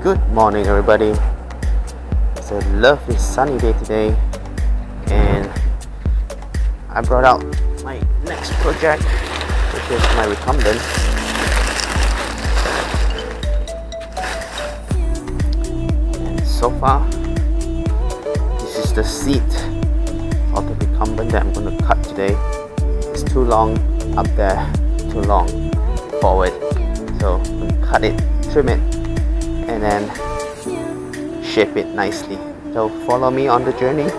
Good morning, everybody. It's a lovely sunny day today, and I brought out my next project, which is my Recumbent. And so far, this is the seat of the Recumbent that I'm going to cut today. It's too long up there, too long forward, so I'm going to cut it, trim it, and then shape it nicely. So follow me on the journey.